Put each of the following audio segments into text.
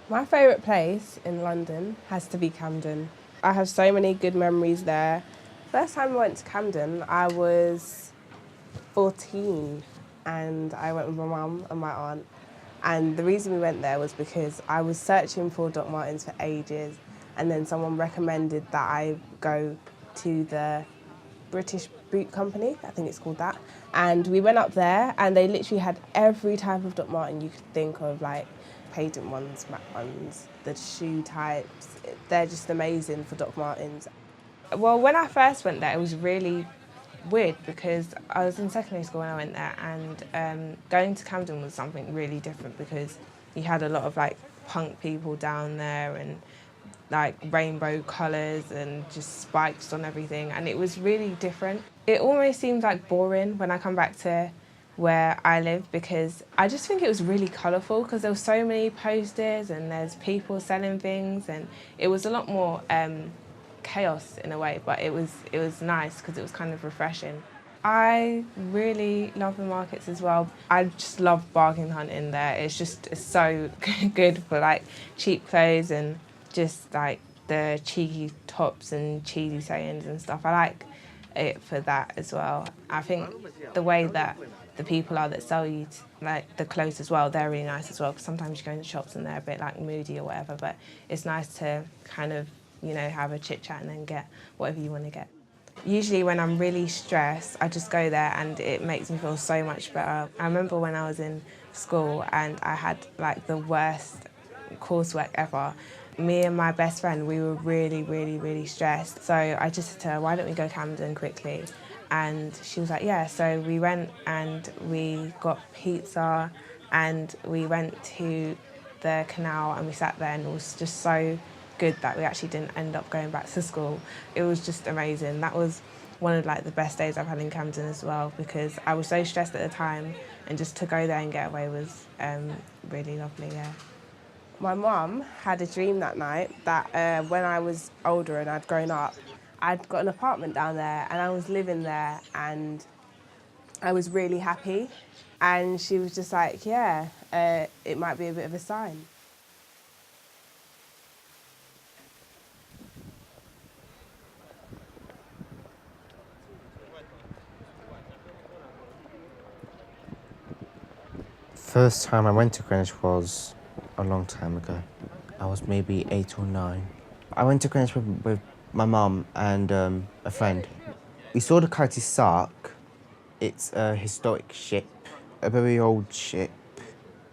My favourite place in London has to be Camden. I have so many good memories there. First time I went to Camden, I was 14 and I went with my mum and my aunt. And the reason we went there was because I was searching for Doc Martens for ages, and then someone recommended that I go to the British Boot Company, I think it's called that. And we went up there and they literally had every type of Doc Marten you could think of, like patent ones, matte ones, the shoe types. They're just amazing for Doc Martens. Well, when I first went there, it was really weird because I was in secondary school when I went there, and going to Camden was something really different because you had a lot of like punk people down there and like rainbow colours and just spikes on everything, and it was really different. It almost seemed like boring when I come back to where I live because I just think it was really colourful because there were so many posters and there's people selling things, and it was a lot more chaos in a way, but it was nice because it was kind of refreshing. I really love the markets as well. I just love bargain hunting there. It's so good for like cheap clothes and just like the cheeky tops and cheesy sayings and stuff. I like it for that as well. I think the way that the people are that sell you like the clothes as well, they're really nice as well, because sometimes you go into shops and they're a bit like moody or whatever, but it's nice to kind of, have a chit chat and then get whatever you want to get. Usually when I'm really stressed, I just go there and it makes me feel so much better. I remember when I was in school and I had like the worst coursework ever. Me and my best friend, we were really, really, really stressed. So I just said to her, why don't we go Camden quickly? And she was like, yeah. So we went and we got pizza and we went to the canal and we sat there, and it was just so good that we actually didn't end up going back to school. It was just amazing. That was one of like the best days I've had in Camden as well, because I was so stressed at the time, and just to go there and get away was really lovely, yeah. My mum had a dream that night that when I was older and I'd grown up, I'd got an apartment down there and I was living there and I was really happy. And she was just like, yeah, it might be a bit of a sign. First time I went to Greenwich was a long time ago. I was maybe 8 or 9. I went to Greenwich with my mum and a friend. We saw the Cutty Sark. It's a historic ship, a very old ship.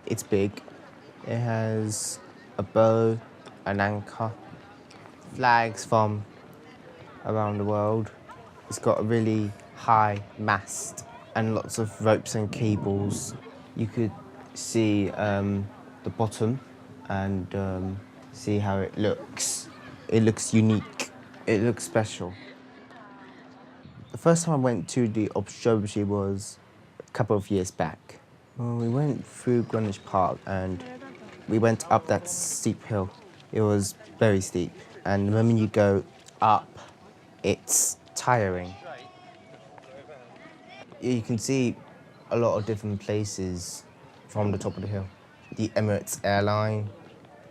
It's big. It has a bow, an anchor, flags from around the world. It's got a really high mast and lots of ropes and cables. You could see the bottom and see how it looks. It looks unique. It looks special. The first time I went to the observatory was a couple of years back. Well, we went through Greenwich Park and we went up that steep hill. It was very steep, and the moment you go up, it's tiring. You can see a lot of different places from the top of the hill. The Emirates Airline,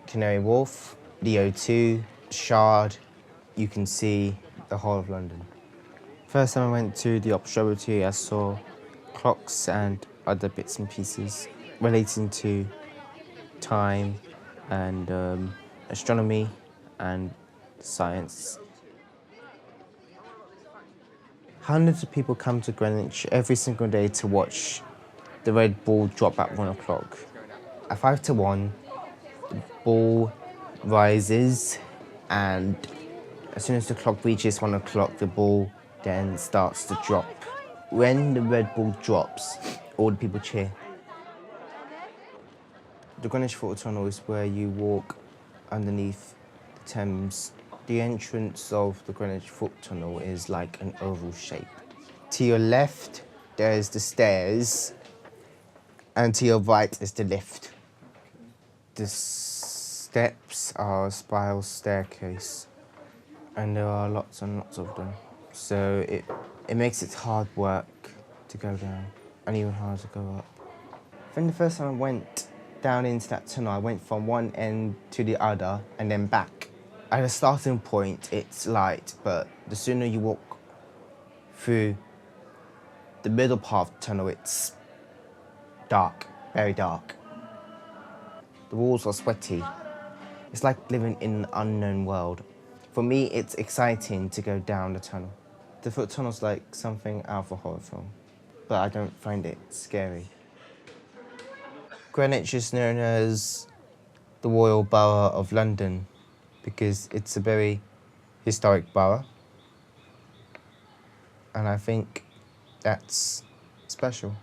Canary Wharf, the O2, Shard. You can see the whole of London. First time I went to the observatory, I saw clocks and other bits and pieces relating to time and astronomy and science. Hundreds of people come to Greenwich every single day to watch the red ball drop at 1 o'clock. At 5 to 1, the ball rises, and as soon as the clock reaches 1 o'clock, the ball then starts to drop. When the red ball drops, all the people cheer. The Greenwich Foot Tunnel is where you walk underneath the Thames. The entrance of the Greenwich Foot Tunnel is like an oval shape. To your left, there's the stairs, and to your right is the lift. The steps are a spiral staircase, and there are lots and lots of them. So it makes it hard work to go down, and even harder to go up. I think the first time I went, down into that tunnel. I went from one end to the other and then back. At the starting point, it's light, but the sooner you walk through the middle part of the tunnel, it's dark, very dark. The walls are sweaty. It's like living in an unknown world. For me, it's exciting to go down the tunnel. The foot tunnel's like something out of a horror film, but I don't find it scary. Greenwich is known as the Royal Borough of London because it's a very historic borough, and I think that's special.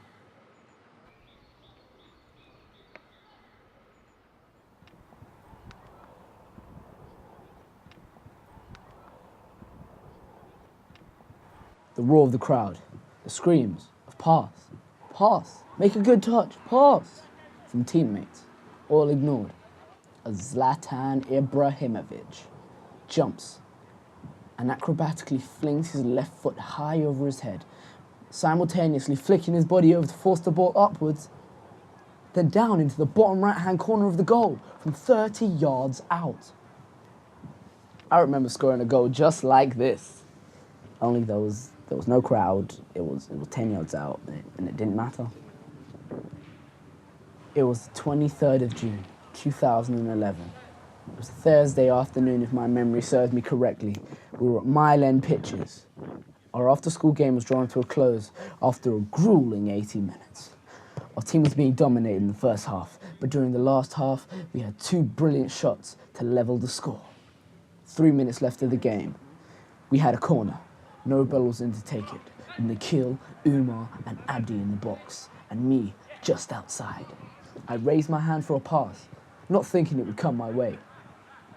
The roar of the crowd, the screams of pass, pass, make a good touch, pass, from teammates, all ignored, as Zlatan Ibrahimovic jumps and acrobatically flings his left foot high over his head, simultaneously flicking his body over to force the ball upwards, then down into the bottom right-hand corner of the goal from 30 yards out. I remember scoring a goal just like this, only there was no crowd, it was 10 yards out, and it didn't matter. It was the 23rd of June, 2011. It was a Thursday afternoon, if my memory serves me correctly. We were at Mile End Pitches. Our after-school game was drawing to a close after a grueling 80 minutes. Our team was being dominated in the first half, but during the last half, we had 2 brilliant shots to level the score. 3 minutes left of the game. We had a corner. No ball was in to take it, with Nikhil, Umar and Abdi in the box, and me just outside. I raised my hand for a pass, not thinking it would come my way,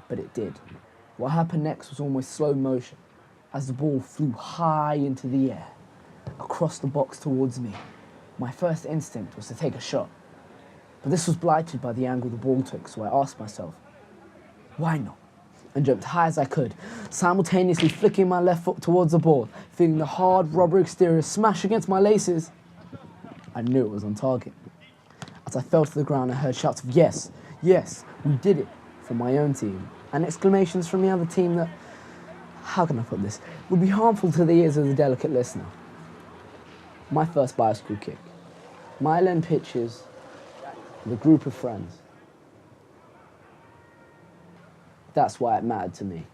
but it did. What happened next was almost slow motion, as the ball flew high into the air, across the box towards me. My first instinct was to take a shot, but this was blighted by the angle the ball took, so I asked myself, why not? And jumped high as I could, simultaneously flicking my left foot towards the ball, feeling the hard rubber exterior smash against my laces. I knew it was on target. As I fell to the ground, I heard shouts of yes, yes, we did it, from my own team, and exclamations from the other team that, how can I put this, would be harmful to the ears of the delicate listener. My first bicycle kick. Mile End Pitches with a group of friends. That's why it mattered to me.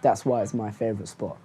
That's why it's my favourite spot.